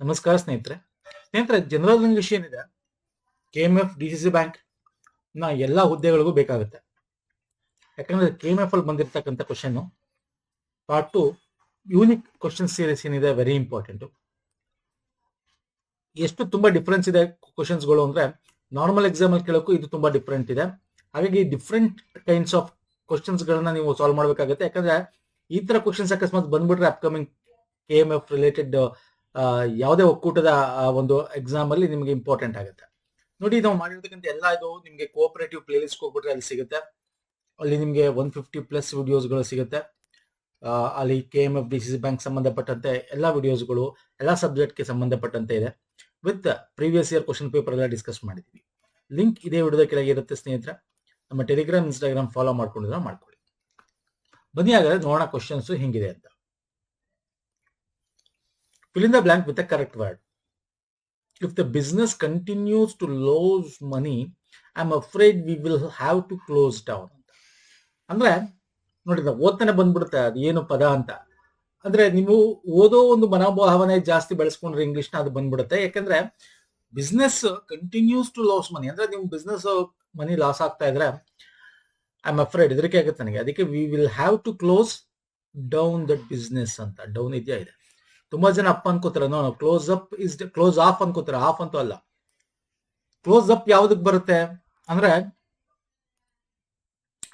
ನಮಸ್ಕಾರ ಸ್ನೇಹಿತರೆ general English ಏನಿದೆ KMF DCC ಬ್ಯಾಂಕ್ ನ ಎಲ್ಲಾ ಹುದ್ದೆಗಳಿಗೂ ಬೇಕಾಗುತ್ತೆ. ಯಾಕಂದ್ರೆ KMF ಅಲ್ಲಿ ಬಂದಿರತಕ್ಕಂಥ question part 2 unique question series ಏನಿದೆ ವೆರಿ ಇಂಪಾರ್ಟೆಂಟ್. ಎಷ್ಟು ತುಂಬಾ ಡಿಫರೆನ್ಸ್ ಇದೆ ಕ್ವಶನ್ಸ್ ಗಳು ಅಂದ್ರೆ ನಾರ್ಮಲ್ ಎಕ್ಸಾಮ್ ಅಲ್ಲಿ ಕೇಳೋಕ್ಕೂ ಇದು ತುಂಬಾ ಡಿಫರೆಂಟ್ ಇದೆ. ಹಾಗಾಗಿ ಡಿಫರೆಂಟ್ ಕೈಂಡ್ಸ್ ಆಫ್ ಕ್ವಶನ್ಸ್ ಗಳನ್ನ ನೀವು ಸಾಲ್ವ್ ಮಾಡಬೇಕಾಗುತ್ತೆ. ಯಾಕಂದ್ರೆ ಈ ತರ ಕ್ವಶನ್ಸ್ ಅಕಸ್ಮಾತ್ ಬಂದ್ಬಿಟ್ರೆ ಅಪ್ಕಮಿಂಗ್ KMF ರಿಲೇಟೆಡ್ ಯಾವುದೇ ಒಕ್ಕೂಟದ ಒಂದು ಎಕ್ಸಾಮ್ ಅಲ್ಲಿ ನಿಮಗೆ ಇಂಪಾರ್ಟೆಂಟ್ ಆಗುತ್ತೆ. ನೋಡಿ, ನಾವು ಮಾಡಿರ್ತಕ್ಕಂಥ ಎಲ್ಲ ಇದು ನಿಮಗೆ ಕೋಆಪರೇಟಿವ್ ಪ್ಲೇ ಲಿಸ್ಟ್ ಹೋಗ್ಬಿಟ್ರೆ ಅಲ್ಲಿ ಸಿಗುತ್ತೆ. ಅಲ್ಲಿ ನಿಮಗೆ 150+ ವಿಡಿಯೋಸ್ಗಳು ಸಿಗುತ್ತೆ. ಅಲ್ಲಿ KMF DCC ಬ್ಯಾಂಕ್ ಸಂಬಂಧಪಟ್ಟಂತೆ ಎಲ್ಲ ವಿಡಿಯೋಸ್ಗಳು ಎಲ್ಲ ಸಬ್ಜೆಕ್ಟ್ಗೆ ಸಂಬಂಧಪಟ್ಟಂತೆ ಇದೆ. With previous year question paper ಎಲ್ಲ ಡಿಸ್ಕಸ್ ಮಾಡಿದ್ವಿ. ಲಿಂಕ್ ಇದೇ ವಿಡಿಯೋದ ಕೆಳಗೆ ಇರುತ್ತೆ ಸ್ನೇಹಿತರೆ. ನಮ್ಮ ಟೆಲಿಗ್ರಾಮ್, ಇನ್ಸ್ಟಾಗ್ರಾಮ್ ಫಾಲೋ ಮಾಡ್ಕೊಂಡಿದ್ರೆ ಮಾಡ್ಕೊಳ್ಳಿ. ಬನ್ನಿ ಹಾಗಾದ್ರೆ ನೋಡೋಣ ಕ್ವಶನ್ಸ್ ಹೆಂಗಿದೆ ಅಂತ. Fill in the blank with the correct word. If the business continues to lose money, I'm afraid we will have to close down. ಅಂದ್ರೆ ನೋಡಿ, ಓದ್ತಾನೆ ಬಂದ್ಬಿಡುತ್ತೆ ಅದು ಏನು ಪದ ಅಂತ. ಅಂದ್ರೆ ನೀವು ಓದೋ ಒಂದು ಮನೋಭಾವನೆ ಜಾಸ್ತಿ ಬೆಳೆಸ್ಕೊಂಡ್ರೆ ಇಂಗ್ಲಿಷ್ ನ ಅದು ಬಂದ್ಬಿಡುತ್ತೆ. ಯಾಕಂದ್ರೆ ಬಿಸ್ನೆಸ್ ಕಂಟಿನ್ಯೂಸ್ ಟು ಲಾಸ್ ಮನಿ ಅಂದ್ರೆ ನಿಮ್ ಬಿಸ್ನೆಸ್ ಮನಿ ಲಾಸ್ ಆಗ್ತಾ ಇದ್ರೆ ಐ ಆಮ್ ಅಫ್ರೇಡ್ ಇದಕ್ಕೆ ಆಗುತ್ತೆ ನನಗೆ. ಅದಕ್ಕೆ we will have to close down that business ಅಂತ. ಡೌನ್ ಇದೆಯಾ ಇದೆ. ತುಂಬಾ ಜನ ಅಪ್ ಅನ್ಕೋತಾರೆ. No, close up is close off ಅನ್ಕೋತಾರೆ. ಆಫ್ ಅಂತೂ ಅಲ್ಲ. ಕ್ಲೋಸ್ ಅಪ್ ಯಾವ್ದಕ್ ಬರುತ್ತೆ ಅಂದ್ರೆ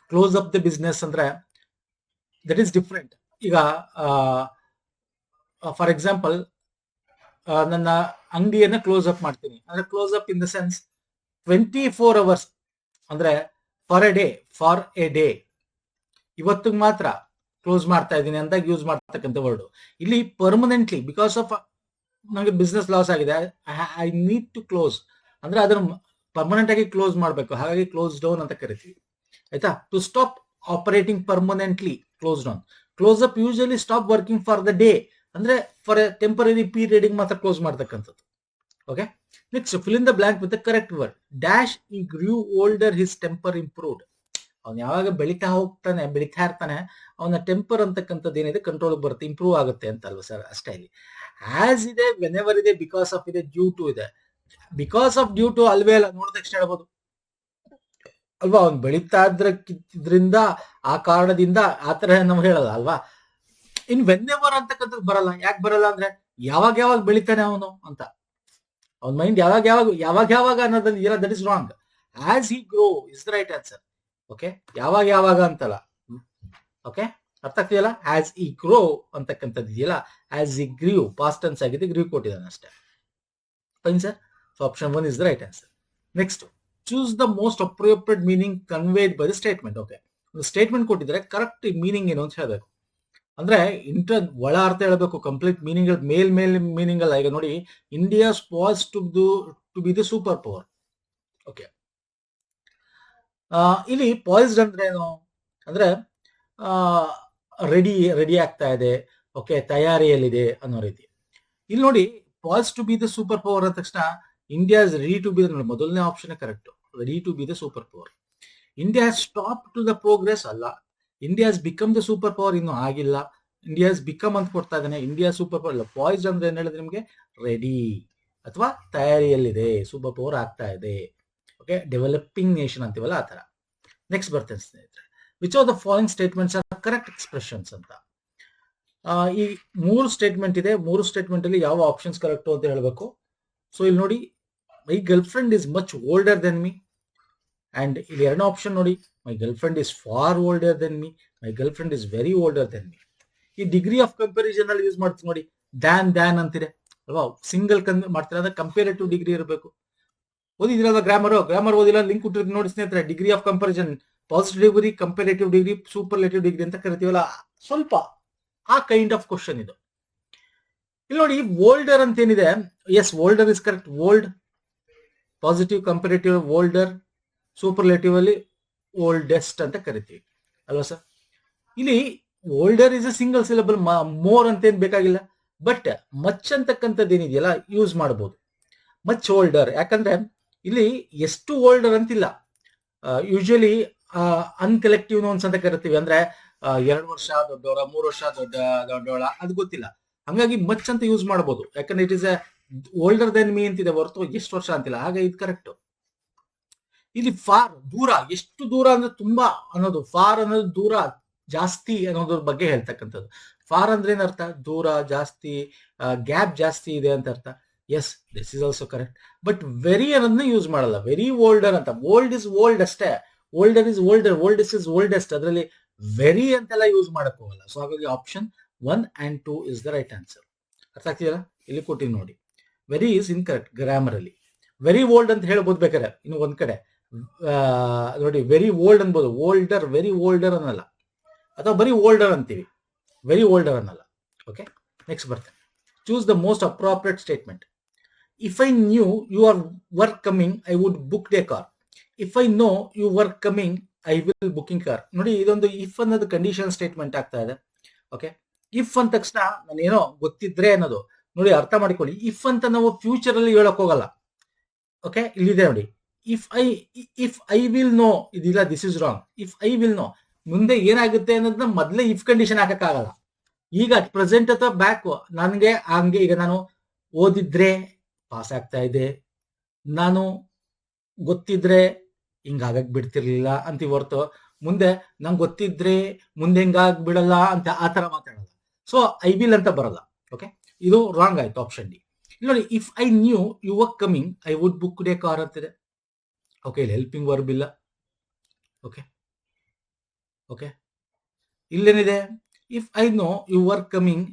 ಕ್ಲೋಸ್ ಅಪ್ ದ ಬಿಸ್ನೆಸ್ ಅಂದ್ರೆ ದಟ್ ಈಸ್ ಡಿಫ್ರೆಂಟ್. ಈಗ ಫಾರ್ ಎಕ್ಸಾಂಪಲ್ ನನ್ನ ಅಂಗಡಿಯನ್ನ ಕ್ಲೋಸ್ ಅಪ್ ಮಾಡ್ತೀನಿ ಅಂದ್ರೆ close up in the sense 24 hours ಅಂದ್ರೆ ಫಾರ್ ಎ ಡೇ ಇವತ್ತಿಗೆ ಮಾತ್ರ ಕ್ಲೋಸ್ ಮಾಡ್ತಾ ಇದ್ದೀನಿ ಅಂತ ಯೂಸ್ ಮಾಡ್ತಕ್ಕಂಥ ವರ್ಡ್. ಇಲ್ಲಿ ಪರ್ಮನೆಂಟ್ಲಿ ಬಿಕಾಸ್ ಆಫ್ ನನಗೆ ಬಿಸ್ನೆಸ್ ಲಾಸ್ ಆಗಿದೆ, ಐ ನೀಡ್ ಟು ಕ್ಲೋಸ್ ಅಂದ್ರೆ ಅದನ್ನ ಪರ್ಮನೆಂಟ್ ಆಗಿ ಕ್ಲೋಸ್ ಮಾಡಬೇಕು. ಹಾಗಾಗಿ ಕ್ಲೋಸ್ ಡೌನ್ ಅಂತ ಕರಿತೀವಿ. ಆಯ್ತಾ? To stop operating permanently, close down. Close up usually stop working for the day ಅಂದ್ರೆ ಫಾರ್ ಎ ಟೆಂಪರರಿ ಪೀರಿಯಡ್ ಮಾತ್ರ ಕ್ಲೋಸ್ ಮಾಡ್ತಕ್ಕಂಥದ್ದು. Okay, next fill in the blank with the correct word. Dash he grew older his temper improved. ಅವ್ನು ಯಾವಾಗ ಬೆಳಿತಾ ಇರ್ತಾನೆ ಅವನ temper ಅಂತಕ್ಕಂಥದ್ದು ಏನಿದೆ ಕಂಟ್ರೋಲ್ ಬರುತ್ತೆ, ಇಂಪ್ರೂವ್ ಆಗುತ್ತೆ ಅಂತ ಅಲ್ವಾ ಸರ್? ಅಷ್ಟೇ. ಇಲ್ಲಿ ಆಸ್ ಇದೆ, ವೆನೆವರ್ ಇದೆ, ಬಿಕಾಸ್ ಆಫ್ ಇದೆ, ಡ್ಯೂ ಟು ಇದೆ. ಬಿಕಾಸ್ ಆಫ್ ಡ್ಯೂ ಟು ಅಲ್ವೇ ಅಲ್ಲ, ನೋಡಿದ ತಕ್ಷಣ ಹೇಳ್ಬೋದು ಅಲ್ವಾ? ಅವ್ನು ಬೆಳೀತಾ ಇದ್ರಿಂದ, ಆ ಕಾರಣದಿಂದ ಆ ತರ ನಾವು ಹೇಳಲ್ಲ ಅಲ್ವಾ? ಇನ್ ವೆನೆವರ್ ಅಂತಕ್ಕಂಥದ್ದು ಬರಲ್ಲ. ಯಾಕೆ ಬರಲ್ಲ ಅಂದ್ರೆ ಯಾವಾಗ ಬೆಳಿತಾನೆ ಅವನು ಅಂತ. ಅವನ ಮೈಂಡ್ ಯಾವಾಗ ಅನ್ನೋದನ್ನ ಇಲ್ಲ, that is wrong. As he grow is the right answer. Okay, ಯಾವಾಗ ಅಂತಲ್ಲ. ಓಕೆ, ಅರ್ಥ ಆಗ್ತಿದೆಯಲ್ಲ? ಆಸ್ ಇ ಗ್ರೋ ಅಂತಕ್ಕಂಥದ್ದು ಇದೆಯಲ್ಲ, as E grew past tense ಆಗಿದೆ, ಗ್ರೀವ್ ಕೊಟ್ಟಿದ್ದಾನೆ ಅಷ್ಟೇ. Fine sir. So option 1 is the right answer. Next, choose the most appropriate meaning conveyed by the statement. Okay, ಒಂದು statement ಕೊಟ್ಟಿದ್ರೆ ಕರೆಕ್ಟ್ ಮೀನಿಂಗ್ ಏನು ಅಂತ ಹೇಳ್ಬೇಕು. ಅಂದ್ರೆ ಒಳ ಅರ್ಥ ಹೇಳ್ಬೇಕು, ಕಂಪ್ಲೀಟ್ ಮೀನಿಂಗ್ ಮೇಲ್ ಮೀನಿಂಗ್ ಅಲ್ಲ. ಈಗ ನೋಡಿ, India pass to be the super power. Okay, ಇಲ್ಲಿ ಪಾಯ್ಸ್ಡ್ ಅಂದ್ರೆ ಏನು ಅಂದ್ರೆ ರೆಡಿ ಆಗ್ತಾ ಇದೆ, ಓಕೆ, ತಯಾರಿಯಲ್ಲಿದೆ ಅನ್ನೋ ರೀತಿ. ಇಲ್ಲಿ ನೋಡಿ, poised to be the super power ಅಂದ ತಕ್ಷಣ India is ready to be. ಮೊದಲನೇ option correct, ready to be the super power. India has stop to the progress ಅಲ್ಲ. India has become the super power ಇನ್ನೂ ಆಗಿಲ್ಲ. India has become ಅಂತ ಕೊಡ್ತಾ ಇದ್ದಾನೆ. India super power ಅಲ್ಲ. ಪಾಯ್ಸ್ಡ್ ಅಂದ್ರೆ ಏನ್ ಹೇಳಿದ್ರೆ ನಿಮಗೆ ರೆಡಿ ಅಥವಾ ತಯಾರಿಯಲ್ಲಿದೆ, ಸೂಪರ್ ಪವರ್ ಆಗ್ತಾ ಇದೆ. ಓಕೆ, ಡೆವಲಪಿಂಗ್ ನೇಷನ್ ಅಂತೀವಲ್ಲ ಆ ತರ. ನೆಕ್ಸ್ಟ್ ಬರ್ತೇನೆ ಸ್ನೇಹಿತರೆ, which of the following statements are correct expressions ಅಂತ. ಈ 3 ಸ್ಟೇಟ್ಮೆಂಟ್ ಇದೆ. 3 ಸ್ಟೇಟ್ಮೆಂಟ್ ಅಲ್ಲಿ ಯಾವ ಆಪ್ಷನ್ಸ್ ಕರೆಕ್ಟ್ ಅಂತ ಹೇಳಬೇಕು. ಸೊ ಇಲ್ಲಿ ನೋಡಿ, ಮೈ girl friend is much older than me. And ಇಲ್ಲಿ 2 ಆಪ್ಷನ್ ನೋಡಿ, ಮೈ girl friend is for older than me, my girl friend is very older than me. ಈ ಡಿಗ್ರಿ ಆಫ್ ಕಂಪ್ಯಾರಿಸನ್ ಅಲ್ಲಿ ಯೂಸ್ ಮಾಡ್ತೀವಿ ನೋಡಿ, ದ್ಯಾನ್ ಅಂತಿದೆ ಅಲ್ವಾ? ಸಿಂಗಲ್ ಮಾಡ್ತೀರ ಅಂದ್ರೆ ಕಂಪೇರೇಟಿವ್ ಡಿಗ್ರಿ ಇರಬೇಕು. ಓದಿದ್ರಲ್ಲ ಗ್ರಾಮರ್ ಓದಿಲ್ಲ, ಲಿಂಕ್ ಕೊಟ್ಟಿರ್ತೀನಿ ನೋಡಿ ಸ್ನೇಹಿತರೆ. Degree of comparison, positive degree, comparative degree, superlative degree ಅಂತ ಕರಿತೀವಲ್ಲ, ಸ್ವಲ್ಪ ಆ ಕೈಂಡ್ ಆಫ್ ಕ್ವಶನ್ ಇದು. ಇಲ್ಲಿ ನೋಡಿ, ಓಲ್ಡರ್ ಅಂತ ಏನಿದೆ, yes, older is correct. Old positive, comparative older, superlative ಅಲ್ಲಿ ಓಲ್ಡೆಸ್ಟ್ ಅಂತ ಕರಿತೀವಿ ಅಲ್ವಾ ಸರ್? ಇಲ್ಲಿ older is a single syllable, more ಅಂತ ಏನ್ ಬೇಕಾಗಿಲ್ಲ. ಬಟ್ ಮಚ್ ಅಂತಕ್ಕಂಥದ್ದು ಏನಿದೆಯಲ್ಲ ಯೂಸ್ ಮಾಡಬಹುದು. ಮಚ್ ಓಲ್ಡರ್, ಯಾಕಂದ್ರೆ ಇಲ್ಲಿ ಎಷ್ಟು ಓಲ್ಡರ್ ಅಂತಿಲ್ಲ. ಯೂಶಲಿ ಅನ್ಕಲೆಕ್ಟಿವ್ ನೋನ್ಸ್ ಅಂತ ಕರಿತೀವಿ. ಅಂದ್ರೆ 2 ವರ್ಷ ದೊಡ್ಡವರ, 3 ವರ್ಷ ದೊಡ್ಡವಳ, ಅದು ಗೊತ್ತಿಲ್ಲ. ಹಂಗಾಗಿ ಮಚ್ ಅಂತ ಯೂಸ್ ಮಾಡಬಹುದು, ಯಾಕಂದ್ರೆ it is A older than me ಅಂತಿದೆ ಹೊರತು ಎಷ್ಟು ವರ್ಷ ಅಂತಿಲ್ಲ. ಹಾಗೆ ಇದು ಕರೆಕ್ಟ್. ಇಲ್ಲಿ ಫಾರ್ ದೂರ, ಎಷ್ಟು ದೂರ ಅಂದ್ರೆ ತುಂಬಾ ಅನ್ನೋದು, ಫಾರ್ ಅನ್ನೋದು ದೂರ ಜಾಸ್ತಿ ಅನ್ನೋದ್ರ ಬಗ್ಗೆ ಹೇಳ್ತಕ್ಕಂಥದ್ದು. ಫಾರ್ ಅಂದ್ರೆ ಏನರ್ಥ? ದೂರ ಜಾಸ್ತಿ, ಗ್ಯಾಪ್ ಜಾಸ್ತಿ ಇದೆ ಅಂತ ಅರ್ಥ. Yes, this is also correct. But very ಅನ್ನೋದನ್ನ ಯೂಸ್ ಮಾಡಲ್ಲ. ವೆರಿ ಓಲ್ಡರ್ ಅಂತ, ಓಲ್ಡ್ ಇಸ್ ಓಲ್ಡ್ ಅಷ್ಟೇ, older is older, oldest is oldest, ಅದರಲ್ಲಿ ವೆರಿ ಅಂತೆಲ್ಲ ಯೂಸ್ ಮಾಡಕ್ ಹೋಗಲ್ಲ. ಸೊ ಹಾಗಾಗಿ option 1 and 2 is the right answer. ಅರ್ಥ ಆಗ್ತಿದೆಯಲ್ಲ? ಇಲ್ಲಿ ಕೊಟ್ಟಿನಿ ನೋಡಿ, ವೆರಿ ಇಸ್ ಇನ್ಕರೆಕ್ಟ್ ಗ್ರಾಮರ್ ಅಲ್ಲಿ. ವೆರಿ ಓಲ್ಡ್ ಅಂತ ಹೇಳ್ಬೋದು ಬೇಕಾರೆ. ಇನ್ನು ಒಂದ್ ಕಡೆ ನೋಡಿ, ವೆರಿ ಓಲ್ಡ್ ಅನ್ಬೋದು, ಓಲ್ಡರ್, ವೆರಿ ಓಲ್ಡರ್ ಅನ್ನಲ್ಲ, ಅಥವಾ ಬರೀ ಓಲ್ಡರ್ ಅಂತೀವಿ, ವೆರಿ ಓಲ್ಡರ್ ಅನ್ನಲ್ಲ. ಓಕೆ, ನೆಕ್ಸ್ಟ್ ಬರ್ತೇನೆ. Choose the most appropriate statement. If I knew you are var coming I would book the car. If I know you were coming I will booking car. ನೋಡಿ, ಇದೊಂದು if ಅನ್ನೋದು condition statement ಆಗ್ತಾ ಇದೆ. Okay, if ಅಂದ ತಕ್ಷಣ ನಾನೇನೋ ಗೊತ್ತಿದ್ರೆ ಅನ್ನೋದು. ನೋಡಿ, ಅರ್ಥ ಮಾಡಿಕೊಳ್ಳಿ, ಇಫ್ ಅಂತ ನಾವು ಫ್ಯೂಚರ್ ಅಲ್ಲಿ ಹೇಳಕ್ ಹೋಗಲ್ಲ. ಓಕೆ, ಇಲ್ಲಿದೆ ನೋಡಿ, ಇಫ್ ಐ ವಿಲ್ ನೋ, ಇದಿಲ್ಲ, this is wrong. If I will know, ಮುಂದೆ ಏನಾಗುತ್ತೆ ಅನ್ನೋದನ್ನ ಮೊದಲೇ ಇಫ್ ಕಂಡೀಷನ್ ಹಾಕಕ್ಕಾಗಲ್ಲ. ಈಗ ಪ್ರೆಸೆಂಟ್ ಅಥವಾ ಬ್ಯಾಕ್, ನನಗೆ ಹಂಗೆ, ಈಗ ನಾನು ಓದಿದ್ರೆ ಪಾಸ್ ಆಗ್ತಾ ಇದೆ, ನಾನು ಗೊತ್ತಿದ್ರೆ ಹಿಂಗಾಗಕ್ ಬಿಡ್ತಿರ್ಲಿಲ್ಲ ಅಂತ ಹೊರ್ತು, ಮುಂದೆ ನಂಗೆ ಗೊತ್ತಿದ್ರೆ ಮುಂದೆ ಹಿಂಗಾಗ್ ಬಿಡಲ್ಲ ಅಂತ ಆ ತರ ಮಾತಾಡಲ್ಲ. ಸೊ ಐ ವಿಲ್ ಅಂತ ಬರಲ್ಲ. ಓಕೆ, ಇದು ರಾಂಗ್ ಆಯ್ತು, ಆಪ್ಷನ್ ಡಿ. ನೋಡಿ, if I knew you were coming I would book the car ಅಂತಿದೆ. ಓಕೆ, ಇಲ್ಲಿ ಹೆಲ್ಪಿಂಗ್ ವರ್ಬ್ ಇಲ್ಲ. ಓಕೆ ಓಕೆ, ಇಲ್ಲೇನಿದೆ? If I know you were coming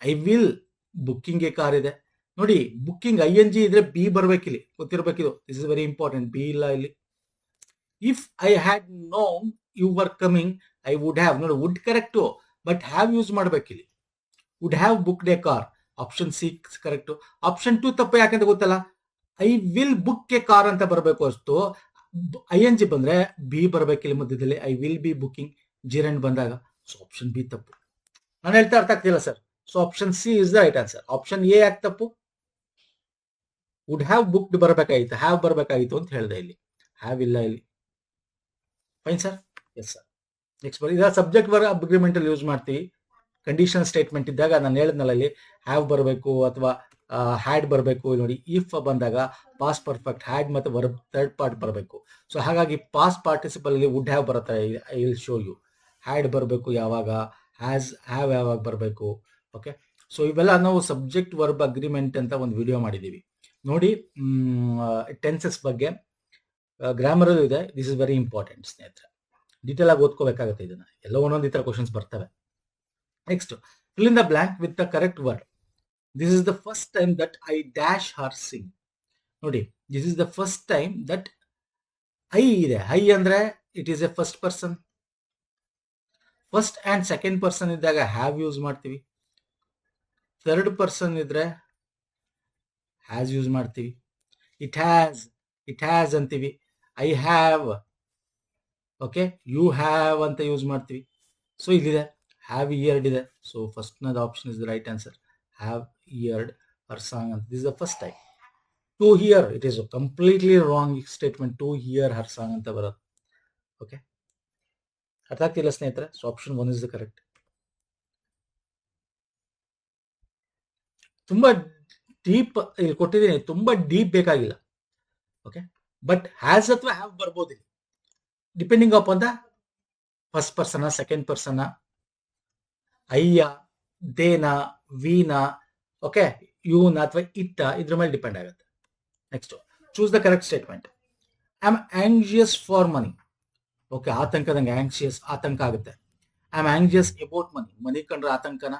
I will booking a car ಇದೆ. ನೋಡಿ, booking ING ಇದ್ರೆ B ಬರ್ಬೇಕಿಲ್ಲಿ, ಗೊತ್ತಿರ್ಬೇಕಿದು. This is very important. B ಇಲ್ಲ ಇಲ್ಲಿ. If I had known you were coming I would have. ನೋಡಿ, would correct, but have use ಮಾಡ್ಬೇಕಿಲ್ಲಿ. Would have booked A car. Option C correct. Option 2 ತಪ್ಪು. ಯಾಕಂತ ಗೊತ್ತಲ್ಲ, I will book A car ಅಂತ ಬರಬೇಕು ಅಷ್ಟು. ING ಬಂದ್ರೆ ಬಿ ಬರ್ಬೇಕಿಲ್ಲಿ ಮಧ್ಯದಲ್ಲಿ. I will be booking ಜಿರೆಂಡ್ ಬಂದಾಗ. ಸೊ ಆಪ್ಷನ್ ಬಿ ತಪ್ಪು. ನಾನು ಹೇಳ್ತಾ ಅರ್ಥ ಆಗ್ತಿಲ್ಲ sir. So option C is the right answer. Option A ಯಾಕೆ ತಪ್ಪು? ವುಡ್ ಹ್ಯಾವ್ ಬುಕ್ಡ್ ಬರ್ಬೇಕಾಗಿತ್ತು, ಹ್ಯಾವ್ ಬರ್ಬೇಕಾಗಿತ್ತು ಅಂತ ಹೇಳಿದೆ. ಇಲ್ಲಿ ಹ್ಯಾವ್ ಇಲ್ಲ ಇಲ್ಲಿ. Fine sir? Yes sir. Next ಬರೀ ಇದರ ಸಬ್ಜೆಕ್ಟ್ ವರ್ಬ್ ಅಗ್ರಿಮೆಂಟ್ ಅಲ್ಲಿ ಯೂಸ್ ಮಾಡ್ತೀವಿ. ಕಂಡೀಷನ್ ಸ್ಟೇಟ್ಮೆಂಟ್ ಇದ್ದಾಗ ನಾನು ಹೇಳಿದ್ನಲ್ಲ, ಇಲ್ಲಿ ಹ್ಯಾವ್ ಬರಬೇಕು ಅಥವಾ ಹ್ಯಾಡ್ ಬರಬೇಕು. ನೋಡಿ, ಇಫ್ ಬಂದಾಗ ಪಾಸ್ಟ್ ಪರ್ಫೆಕ್ಟ್, ಹ್ಯಾಡ್ ಮತ್ತೆ ವರ್ಬ್ ಥರ್ಡ್ ಪಾರ್ಟ್ ಬರಬೇಕು. ಸೊ ಹಾಗಾಗಿ ಪಾಸ್ಟ್ ಪಾರ್ಟಿಸಿಪಲ್ ಅಲ್ಲಿ ವುಡ್ ಹ್ಯಾವ್ ಬರುತ್ತೆ. I will show you. Had ಬರಬೇಕು ಯಾವಾಗ, ಹ್ಯಾವ್ ಯಾವಾಗ ಬರಬೇಕು. ಓಕೆ, ಸೊ ಇವೆಲ್ಲ ನಾವು ಸಬ್ಜೆಕ್ಟ್ ವರ್ಬ್ ಅಗ್ರಿಮೆಂಟ್ ಅಂತ ಒಂದು ವಿಡಿಯೋ ಮಾಡಿದ್ದೀವಿ ನೋಡಿ. ಟೆನ್ಸಸ್ ಬಗ್ಗೆ ಗ್ರಾಮರ್ ಇದೆ. ದಿಸ್ ಇಸ್ ವೆರಿ ಇಂಪಾರ್ಟೆಂಟ್ ಸ್ನೇಹಿತರೆ. ಡೀಟೇಲ್ ಆಗಿ ಓದ್ಕೋಬೇಕಾಗುತ್ತೆ ಇದನ್ನ. ಎಲ್ಲ ಒಂದೊಂದು ಈ ತರ ಕ್ವಶನ್ಸ್ ಬರ್ತವೆ. Next, fill in the blank with the correct word. This is the first time that I dash her sing. ನೋಡಿ, this is the first time that I ಇದೆ. I ಅಂದ್ರೆ it is a first person. First and second person ಇದ್ದಾಗ have use ಮಾಡ್ತೀವಿ. Third person ಇದ್ರೆ has use ಮಾಡ್ತೀವಿ. It has ಅಂತೀವಿ. I have, okay, you have ಅಂತ use ಮಾಡ್ತೀವಿ. So ಇಲ್ಲಿದೆ ಹ್ಯಾವ್ ಇಯರ್ಡ್ ಇದೆ. ಸೊ ಫಸ್ಟ್ ನದ option is the right answer. Have heard her song ಅಂತ. This is the first time. To hear, it is completely wrong statement. To hear her song ಅಂತ ಬರೋದು. Okay, ಅರ್ಥ ಆಗ್ತಿಲ್ಲ ಸ್ನೇಹಿತರೆ. So option 1 is the correct. ತುಂಬಾ deep ಇಲ್ಲಿ ಕೊಟ್ಟಿದ್ದೀನಿ, ತುಂಬಾ ಡೀಪ್ ಬೇಕಾಗಿಲ್ಲ. ಓಕೆ, ಬಟ್ ಹ್ಯಾಸ್ ಅಥವಾ ಹ್ಯಾವ್ ಬರ್ಬೋದು, depending upon the first person, second person, ಅಯ್ಯ, ದೇನ, ವೀನ, ಓಕೆ, ಯೂನ ಅಥವಾ ಇಟ್ಟ, ಇದ್ರ ಮೇಲೆ ಡಿಪೆಂಡ್ ಆಗುತ್ತೆ. Next, choose the correct statement. I am anxious for money. Okay, ಆತಂಕದಂಗೆ ಆಂಗ್ಷಿಯಸ್, ಆತಂಕ ಆಗುತ್ತೆ. I am anxious about money. Money ಕಂಡ್ರೆ ಆತಂಕನ,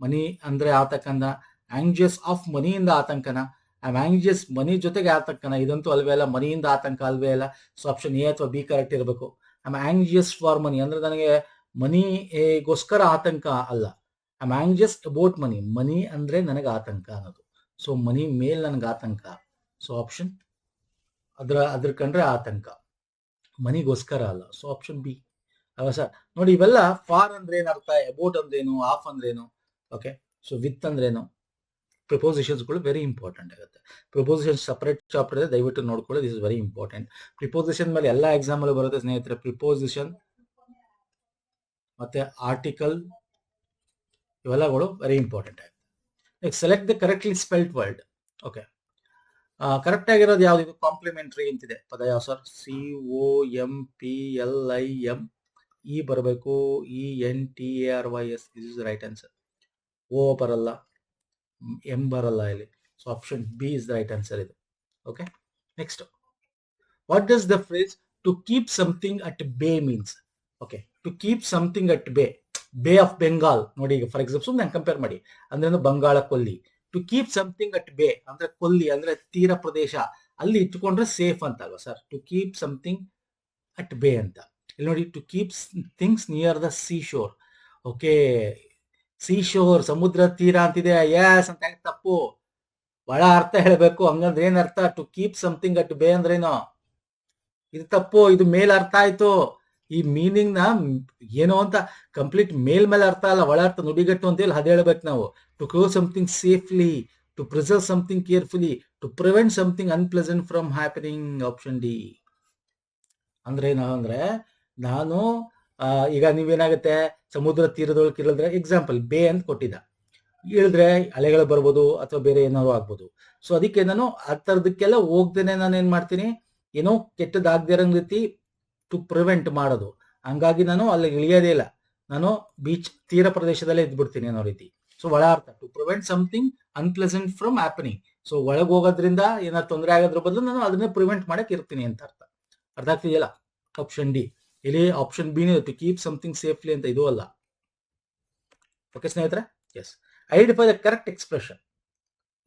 ಮನಿ ಅಂದ್ರೆ ಆತಂಕನ. ಆಂಗ್ಷಿಯಸ್ ಆಫ್ ಮನಿಯಿಂದ ಆತಂಕನ. ಐ ಆಮ್ ಆಂಗ್ಷಿಯಸ್ ಮನಿ ಜೊತೆಗೆ ಆತಂಕನ. ಇದಂತೂ ಅಲ್ವೇ ಅಲ್ಲ, ಮನಿಯಿಂದ ಆತಂಕ ಅಲ್ವೇ ಅಲ್ಲ. ಸೊ ಆಪ್ಷನ್ ಎ ಅಥವಾ ಬಿ ಕರೆಕ್ಟ್ ಇರಬೇಕು. I am anxious for money ಅಂದ್ರೆ ನನಗೆ ಮನಿಗೋಸ್ಕರ ಆತಂಕ ಅಲ್ಲ. I am anxious about money, ಮನಿ ಅಂದ್ರೆ ನನಗೆ ಆತಂಕ ಅನ್ನೋದು. ಸೊ ಮನಿ ಮೇಲ್ ನನಗೆ ಆತಂಕ. ಸೊ ಆಪ್ಷನ್ ಅದ್ರ ಕಂಡ್ರೆ ಆತಂಕ, ಮನಿಗೋಸ್ಕರ ಅಲ್ಲ. ಸೊ ಆಪ್ಷನ್ ಬಿ ಅಲ್ವಾ ಸರ್? ನೋಡಿ, ಇವೆಲ್ಲ ಫಾರ್ ಅಂದ್ರೆ ಏನರ್ಥ, ಅಬೌಟ್ ಅಂದ್ರೇನು, ಆಫ್ ಅಂದ್ರೇನು, ಓಕೆ, ಸೊ ವಿತ್ ಅಂದ್ರೇನು, ಪ್ರಿಪೋಸಿಷನ್ಸ್ಗಳು ವೆರಿ ಇಂಪಾರ್ಟೆಂಟ್ ಆಗುತ್ತೆ. ಪ್ರಿಪೋಸಿಷನ್ ಸಪರೇಟ್ ಚಾಪ್ಟರ್ ಇದೆ, ದಯವಿಟ್ಟು ನೋಡ್ಕೊಳ್ಳಿ. This is very important. Preposition ಮೇಲೆ ಎಲ್ಲ ಎಕ್ಸಾಮ್ ಅಲ್ಲಿ ಬರುತ್ತೆ ಸ್ನೇಹಿತರೆ. ಪ್ರಿಪೋಸಿಷನ್ ಮತ್ತೆ ಆರ್ಟಿಕಲ್ ಇವೆಲ್ಲಗಳು ವೆರಿ ಇಂಪಾರ್ಟೆಂಟ್ ಆಗುತ್ತೆ. Select the correctly spelled word. Okay, correct ಆಗಿರೋದು ಯಾವ್ದು? ಇದು ಕಾಂಪ್ಲಿಮೆಂಟ್ರಿ ಅಂತಿದೆ ಪದ. ಯಾವ ಸರ್? COMPLIM ಇ ಬರಬೇಕು. ENTARYS this is right answer. O ಬರಲ್ಲ, ಎಂ ಬರಲ್ಲ ಇಲ್ಲಿ. So option B is the right answer ಇದು. Okay, next, what does the phrase to keep something at bay means? Okay, to keep something at bay, bay of Bengal ನೋಡಿ. ಈಗ for example ಸುಮ್ಮನೆ compare ಮಾಡಿ, ಅಂದ್ರೆ ಬಂಗಾಳ ಕೊಲ್ಲಿ. To keep something at ಬೇ ಅಂದ್ರೆ ಕೊಲ್ಲಿ ಅಂದ್ರೆ ತೀರ ಪ್ರದೇಶ, ಅಲ್ಲಿ ಇಟ್ಕೊಂಡ್ರೆ ಸೇಫ್ ಅಂತ ಅಲ್ವಾ sir? To keep something at bay ಅಂತ. ಇಲ್ಲಿ ನೋಡಿ, to keep things near the sea shore. Okay, sea shore ಸಮುದ್ರ ತೀರ ಅಂತಿದೆ. ಯಸ್ ಅಂತ ತಪ್ಪು, ಬಹಳ ಅರ್ಥ ಹೇಳಬೇಕು. ಹಂಗಂದ್ರೆ ಏನ್ ಅರ್ಥ? ಟು ಕೀಪ್ ಸಮಥಿಂಗ್ ಅಟ್ ಬೇ ಅಂದ್ರೇನು? ಇದು ತಪ್ಪು, ಇದು ಮೇಲ್ ಅರ್ಥ ಆಯ್ತು. ಈ ಮೀನಿಂಗ್ ನ ಏನೋ ಅಂತ ಕಂಪ್ಲೀಟ್ ಮೇಲ್ ಮೇಲೆ ಅರ್ಥ ಅಲ್ಲ, ಒಳ ಅರ್ಥ ನುಡಿಗಟ್ಟು ಅಂತ ಹೇಳಿ ಅದ್ ಹೇಳ್ಬೇಕು ನಾವು. To close something safely, to preserve something carefully, to prevent something unpleasant from happening. Option D. ಅಂದ್ರೆ ನಾವಂದ್ರೆ ನಾನು ಈಗ ನೀವೇನಾಗುತ್ತೆ, ಸಮುದ್ರ ತೀರದೊಳಗೆ ಇಳಿದ್ರೆ, ಎಕ್ಸಾಂಪಲ್ ಬೇ ಅಂತ ಕೊಟ್ಟಿದ್ದ, ಇಳಿದ್ರೆ ಅಲೆಗಳು ಬರ್ಬೋದು ಅಥವಾ ಬೇರೆ ಏನಾದ್ರು ಆಗ್ಬೋದು. ಸೊ ಅದಕ್ಕೆ ನಾನು ಆ ಥರದಕ್ಕೆಲ್ಲ ಹೋಗ್ದೇನೆ ನಾನು ಏನ್ ಮಾಡ್ತೀನಿ, ಏನೋ ಕೆಟ್ಟದಾಗದಿರೋ ರೀತಿ ಟು ಪ್ರಿವೆಂಟ್ ಮಾಡೋದು. ಹಂಗಾಗಿ ನಾನು ಅಲ್ಲಿ ಇಳಿಯೋದೇ ಇಲ್ಲ, ನಾನು ಬೀಚ್ ತೀರ ಪ್ರದೇಶದಲ್ಲೇ ಇದ್ಬಿಡ್ತೀನಿ ಅನ್ನೋ ರೀತಿ. ಸೊ ಒಳ ಅರ್ಥ to prevent something unpleasant from happening. So ಒಳಗೆ ಹೋಗೋದ್ರಿಂದ ಏನಾದ್ರು ತೊಂದರೆ ಆಗೋದ್ರ ಬದಲು ನಾನು ಅದನ್ನೇ ಪ್ರಿವೆಂಟ್ ಮಾಡಕ್ ಇರ್ತೀನಿ ಅಂತ ಅರ್ಥ. ಅರ್ಥ ಆಗ್ತಿದೆಯಲ್ಲ? Option D. ಇಲ್ಲಿ option B to keep something safely ಅಂತ, ಇದು ಅಲ್ಲ. ಓಕೆ ಸ್ನೇಹಿತರೆ, yes. Identify the correct expression.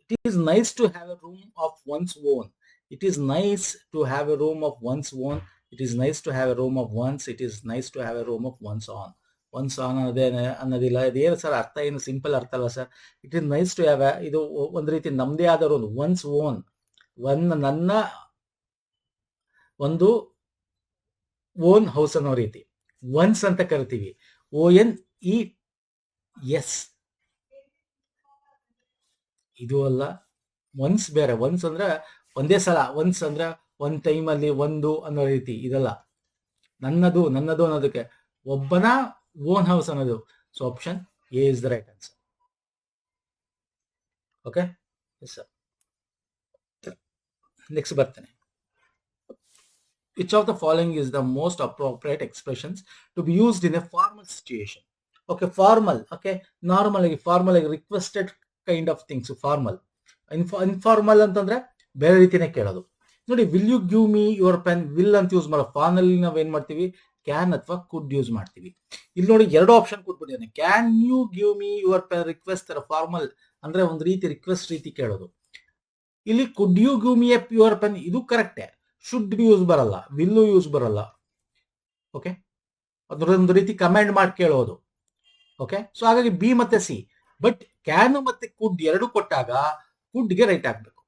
It is nice to have a room of one's own. It is nice to have a room of one's own. It is nice to have a room of one's. It is nice to have a room of one's on. One's on ಅನ್ನೋದಿಲ್ಲ. ಇದೇನು sir ಅರ್ಥ? ಏನು simple ಅರ್ಥ ಅಲ್ಲ sir. It is nice to have, ಇದು ಒಂದು ರೀತಿ ನಮ್ದೇ ಆದ ಒಂದು ಒನ್ಸ್ ಓನ್, ನನ್ನ ಒಂದು ಓನ್ ಹೌಸ್ ಅನ್ನೋ ರೀತಿ ಒನ್ಸ್ ಅಂತ ಕರಿತೀವಿ. ONES. ಇದು ಅಲ್ಲ, ಒನ್ಸ್ ಬೇರೆ. ಒನ್ಸ್ ಅಂದ್ರೆ ಒಂದೇ ಸಲ, ಒನ್ಸ್ ಅಂದ್ರೆ ಒಂದ್ ಟೈಮ್ ಅಲ್ಲಿ ಒಂದು ಅನ್ನೋ ರೀತಿ. ಇದಲ್ಲ, ನನ್ನದು ಅನ್ನೋದಕ್ಕೆ ಒಬ್ಬನ ಓನ್ ಹೌಸ್ ಅನ್ನೋದು. So option A is the right answer. Okay, yes sir. Next ಬರ್ತೇನೆ. Which of the following is the most appropriate expressions to be used in a formal situation? Okay, formal. Okay, normally formal like requested kind of things. Formal. Informal ಅಂತಂದ್ರೆ ಬೇರೆ ರೀತಿನೇ ಕೇಳೋದು. ನೋಡಿ, will you give me your pen? Will ಅಂತ use ಮಾಡೋ. Formal ನಾವ್ ಏನ್ ಮಾಡ್ತೀವಿ? ಕ್ಯಾನ್ ಅಥವಾ ಕುಡ್ ಯೂಸ್ ಮಾಡ್ತೀವಿ. ಇಲ್ಲಿ ನೋಡಿ, ಎರಡು ಆಪ್ಷನ್ ಕೊಟ್ಬಿಟ್ಟಿದ್ದಾನೆ. Can you give me your pen request. Formal ಅಂದ್ರೆ ಒಂದು ರೀತಿ ರಿಕ್ವೆಸ್ಟ್ ರೀತಿ ಕೇಳೋದು. ಇಲ್ಲಿ could you give me your pen, ಇದು ಕರೆಕ್ಟೇ. ಶುಡ್ ಬಿ ಯೂಸ್ ಬರಲ್ಲ, ವಿಲ್ಲು ಯೂಸ್ ಬರಲ್ಲ. ಓಕೆ, ಅದರೊಂದು ರೀತಿ ಕಮೆಂಡ್ ಮಾಡಿ ಕೇಳೋದು. ಓಕೆ, ಸೊ ಹಾಗಾಗಿ ಬಿ ಮತ್ತೆ ಸಿ. ಬಟ್ ಕ್ಯಾನ್ ಮತ್ತೆ ಕುಡ್ ಎರಡು ಕೊಟ್ಟಾಗ ಕುಡ್ಗೆ ರೈಟ್ ಆಗ್ಬೇಕು.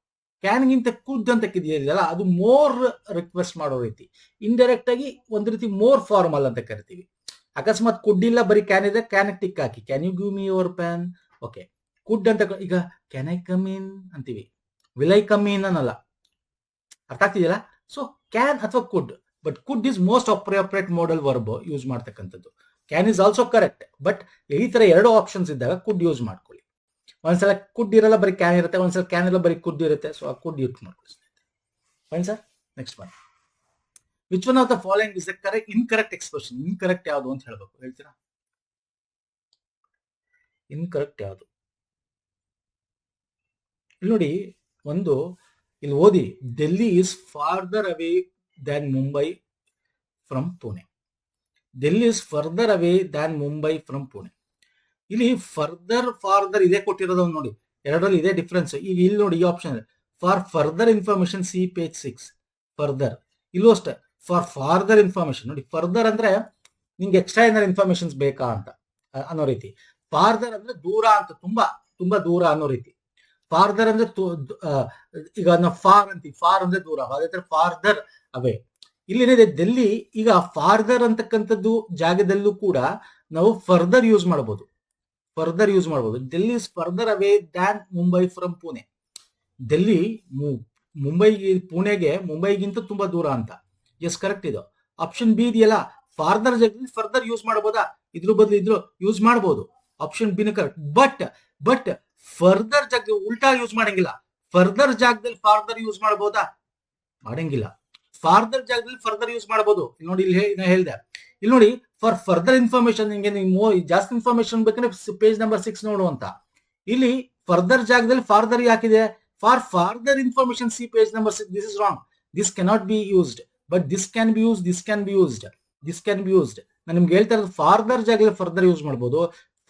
ಕ್ಯಾನ್ಗಿಂತ ಕುಡ್ ಅಂತ ಇದೆಯಲ್ಲ, ಅದು ಮೋರ್ ರಿಕ್ವೆಸ್ಟ್ ಮಾಡೋ ರೀತಿ. ಇಂಡೈರೆಕ್ಟ್ ಆಗಿ ಒಂದು ರೀತಿ ಮೋರ್ ಫಾರ್ಮಲ್ ಅಂತ ಕರಿತೀವಿ. ಅಕಸ್ಮಾತ್ ಕುಡ್ ಇಲ್ಲ, ಬರೀ ಕ್ಯಾನ್ ಇದೆ, ಕ್ಯಾನ್ ಟಿಕ್ ಹಾಕಿ can you give me your pen. Okay, could ಅಂತ ಈಗ ಕ್ಯಾನ್ ಐ ಕಮ್ ಇನ್ ಅಂತೀವಿ, ವಿಲ್ ಐ ಕಮ್ ಇನ್ ಅನ್ನಲ್ಲ. ಅರ್ಥ ಆಗ್ತಿದೆಯಲ್ಲ? ಸೊ ಕ್ಯಾನ್ ಅಥವಾ could, but could is most appropriate modal verb use ಮಾಡ್ತಕ್ಕಂಥದ್ದು. Can is also correct, but ಈ ತರ ಎರಡು ಆಪ್ಷನ್ಸ್ ಇದ್ದಾಗ ಕುಡ್ ಯೂಸ್ ಮಾಡ್ಕೊಳ್ಳಿ. ಒಂದ್ಸಲ ಕುಡ್ ಇರಲ್ಲ, ಬರೀ ಕ್ಯಾನ್ ಇರುತ್ತೆ. ಒಂದ್ಸಲ ಕ್ಯಾನ್ ಇರಲ್ಲ, ಬರೀ ಕುಡ್ ಇರುತ್ತೆ. ಸೊ ಆ ಕುಡ್ ಯೂಸ್ ಮಾಡ್ಕೊಳ್ಳಿ. Fine sir. Next one. Which one of the following is the correct incorrect expression? Incorrect ಯಾವುದು ಅಂತ ಹೇಳ್ಬೇಕು, ಹೇಳ್ತೀರಾ? ಇನ್ಕರೆಕ್ಟ್ ಯಾವುದು? ಇಲ್ಲಿ ನೋಡಿ, ಒಂದು ಇಲ್ಲಿ ಓದಿ. Delhi is further away than Mumbai from Pune. Delhi is further away than Mumbai from Pune. ಇಲ್ಲಿ ಫಾರ್ದರ್ ಇದೇ ಕೊಟ್ಟಿರೋದು ನೋಡಿ, ಎರಡರಲ್ಲಿ ಇದೇ ಡಿಫ್ರೆನ್ಸ್. ಈಗ ಇಲ್ಲಿ ನೋಡಿ, ಈ option for further information see page 6. Further ಇಲ್ಲೂ ಅಷ್ಟೇ, ಫಾರ್ ಫಾರ್ದರ್ ಇನ್ಫಾರ್ಮೇಶನ್ ನೋಡಿ. ಫರ್ದರ್ ಅಂದ್ರೆ ನಿಂಗೆ ಎಕ್ಸ್ಟ್ರಾ ಏನಾದ್ರು ಇನ್ಫಾರ್ಮೇಶನ್ಸ್ ಬೇಕಾ ಅಂತ ಅನ್ನೋ ರೀತಿ. ಫಾರ್ದರ್ ಅಂದ್ರೆ ದೂರ ಅಂತ, ತುಂಬಾ ದೂರ ಅನ್ನೋ ರೀತಿ. ಫಾರ್ದರ್ ಅಂದ್ರೆ ಈಗ ನಾವು ಫಾರ್ ಅಂತೀವಿ, ಫಾರ್ ಅಂದ್ರೆ ದೂರ. ಅದೇ ತರ ಫಾರ್ದರ್ ಅವೇ. ಇಲ್ಲೇನಿದೆ, ಡೆಲ್ಲಿ ಈಗ ಫಾರ್ದರ್ ಅಂತಕ್ಕಂಥದ್ದು ಜಾಗದಲ್ಲೂ ಕೂಡ ನಾವು ಫರ್ದರ್ ಯೂಸ್ ಮಾಡಬಹುದು. Delhi is further away than Mumbai from Pune. Delhi ಮುಂಬೈಗಿಂತ ತುಂಬಾ ದೂರ ಅಂತ. ಎಸ್, ಕರೆಕ್ಟ್ ಇದು. ಆಪ್ಷನ್ ಬಿ ಇದೆಯಲ್ಲ, ಫಾರ್ದರ್ ಜಾಗದಲ್ಲಿ ಫರ್ದರ್ ಯೂಸ್ ಮಾಡಬಹುದಾ? ಇದ್ರ ಬದಲು ಯೂಸ್ ಮಾಡಬಹುದು. ಆಪ್ಷನ್ ಬಿನ ಕರೆಕ್ಟ್. ಬಟ್ ಫರ್ದರ್ ಜಾಗ ಉಲ್ಟಾ ಯೂಸ್ ಮಾಡಂಗಿಲ್ಲ. ಫರ್ದರ್ ಜಾಗದಲ್ಲಿ ಫಾರ್ದರ್ ಯೂಸ್ ಮಾಡಬಹುದಾ? ಮಾಡಂಗಿಲ್ಲ. ಫಾರ್ದರ್ ಜಾಗದಲ್ಲಿ ಫರ್ದರ್ ಯೂಸ್ ಮಾಡಬಹುದು. ಇಲ್ಲಿ ನೋಡಿ, ಇಲ್ಲಿ ಹೇಳಿದೆ, ಇಲ್ಲಿ ನೋಡಿ, ಫಾರ್ ಫರ್ದರ್ ಇನ್ಫಾರ್ಮೇಶನ್, ನಿಮಗೆ ಜಾಸ್ತಿ ಇನ್ಫಾರ್ಮೇಶನ್ ಬೇಕಂದ್ರೆ ಪೇಜ್ ನಂಬರ್ 6 ನೋಡು ಅಂತ. ಇಲ್ಲಿ ಫರ್ದರ್ ಜಾಗದಲ್ಲಿ ಫಾರ್ದರ್ ಯಾಕಿದೆ? For farther information see page number 6. This is wrong. This cannot be used. But this can be used, this can be used, this can be used. ನಾನು ನಿಮ್ಗೆ ಹೇಳ್ತಾ ಇರೋದು ಫಾರ್ದರ್ ಜಾಗದಲ್ಲಿ ಫರ್ದರ್ ಯೂಸ್ ಮಾಡಬಹುದು,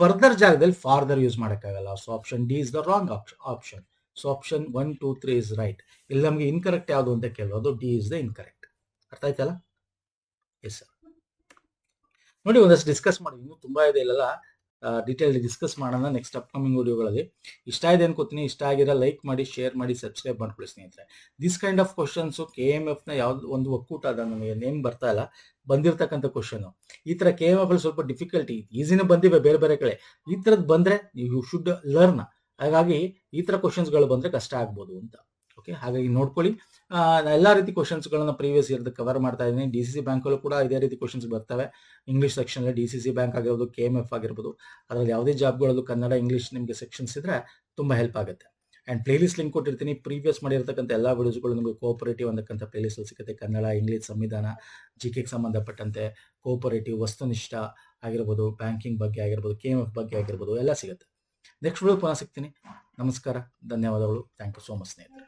further ಜಾಗದಲ್ಲಿ farther use ಮಾಡಕ್ಕಾಗಲ್ಲ. So option D is the wrong option. So option 1, 2, 3 is right. ಇಲ್ಲಿ ನಮಗೆ ಇನ್ಕರೆಕ್ಟ್ ಯಾವುದು ಅಂತ ಕೇಳೋದು, ಡಿ ಇಸ್ ದ ಇನ್ಕರೆಕ್ಟ್. ಅರ್ಥ ಆಯ್ತಲ್ಲ? Yes sir. ನೋಡಿ, ಒಂದಷ್ಟು ಡಿಸ್ಕಸ್ ಮಾಡಿ, ಇನ್ನೂ ತುಂಬಾ ಇದೆ, ಇಲ್ಲೆಲ್ಲ ಡೀಟೇಲ್ ಡಿಸ್ಕಸ್ ಮಾಡೋಣ ನೆಕ್ಸ್ಟ್ ಅಪ್ಕಮಿಂಗ್ ವಿಡಿಯೋಗಳಲ್ಲಿ. ಇಷ್ಟ ಇದೆ ಅನ್ಕೋತೀನಿ. ಇಷ್ಟ ಆಗಿರೋ ಲೈಕ್ ಮಾಡಿ, ಶೇರ್ ಮಾಡಿ, ಸಬ್ಸ್ಕ್ರೈಬ್ ಮಾಡ್ಕೊಳ್ಳಿ ಸ್ನೇಹಿತರೆ. This kind of questions KMF ನ ಯಾವ್ದು ಒಂದು ಒಕ್ಕೂಟ ಅದ, ನನಗೆ ನೇಮ್ ಬರ್ತಾ ಇಲ್ಲ, ಬಂದಿರತಕ್ಕಂಥ ಕ್ವಶನ್. ಈ ತರ KMF ಅಲ್ಲಿ ಸ್ವಲ್ಪ ಡಿಫಿಕಲ್ಟಿ, ಈಸಿನ ಬಂದಿವೆ ಬೇರೆ ಬೇರೆ ಕಡೆ. ಈ ತರದ್ ಬಂದ್ರೆ ಯು ಶುಡ್ ಲರ್ನ್. ಹಾಗಾಗಿ ಈ ತರ ಕ್ವಶನ್ಸ್ಗಳು ಬಂದ್ರೆ ಕಷ್ಟ ಆಗ್ಬೋದು ಅಂತ. ಓಕೆ, ಹಾಗಾಗಿ ನೋಡ್ಕೊಳ್ಳಿ. ಎಲ್ಲಾ ರೀತಿ ಕ್ವಶನ್ಸ್ ಗಳನ್ನ ಪ್ರೀವಿಯಸ್ ಇಯರ್ ಕವರ್ ಮಾಡ್ತಾ ಇದ್ದೀನಿ. DCC ಬ್ಯಾಂಕ್ ಅಲ್ಲೂ ಕೂಡ ಇದೇ ರೀತಿ ಕ್ವಶನ್ಸ್ ಬರ್ತವೆ. ಇಂಗ್ಲಿಷ್ ಸೆಕ್ಷನ್ ಅಲ್ಲಿ DCC ಬ್ಯಾಂಕ್ ಆಗಿರ್ಬೋದು, KMF ಆಗಿರ್ಬೋದು, ಅದರಲ್ಲಿ ಯಾವುದೇ ಜಾಬ್ಗಳಲ್ಲೂ ಕನ್ನಡ ಇಂಗ್ಲಿಷ್ ನಿಮಗೆ ಸೆಕ್ಷನ್ಸ್ ಇದ್ರೆ ತುಂಬಾ ಹೆಲ್ಪ್ ಆಗುತ್ತೆ. ಅಂಡ್ ಪ್ಲೇಲಿಸ್ಟ್ ಲಿಂಕ್ ಕೊಟ್ಟಿರ್ತೀನಿ. ಪ್ರೀವಿಯಸ್ ಮಾಡಿರ್ತಕ್ಕಂಥ ಎಲ್ಲಾ ವಿಡಿಯೋಸ್ಗಳು ನಿಮಗೆ ಕೋಆಪರೇಟಿವ್ ಅನ್ನಕ್ಕಂಥ ಪ್ಲೇಲಿಸ್ಟ್ ಅಲ್ಲಿ ಸಿಗುತ್ತೆ. ಕನ್ನಡ, ಇಂಗ್ಲಿಷ್, ಸಂವಿಧಾನ, GK ಸಂಬಂಧಪಟ್ಟಂತೆ, ಕೋಆಪರೇಟಿವ್, ವಸ್ತುನಿಷ್ಠ ಆಗಿರ್ಬೋದು, ಬ್ಯಾಂಕಿಂಗ್ ಬಗ್ಗೆ ಆಗಿರ್ಬೋದು, KMF ಬಗ್ಗೆ ಆಗಿರ್ಬೋದು, ಎಲ್ಲ ಸಿಗುತ್ತೆ. ನೆಕ್ಸ್ಟ್ ವಿಡಿಯೋ ಪುನಃ ಸಿಗ್ತೀನಿ. ನಮಸ್ಕಾರ, ಧನ್ಯವಾದಗಳು. ಥ್ಯಾಂಕ್ ಯು ಸೋ ಮಚ್ ಸ್ನೇಹಿತರೆ.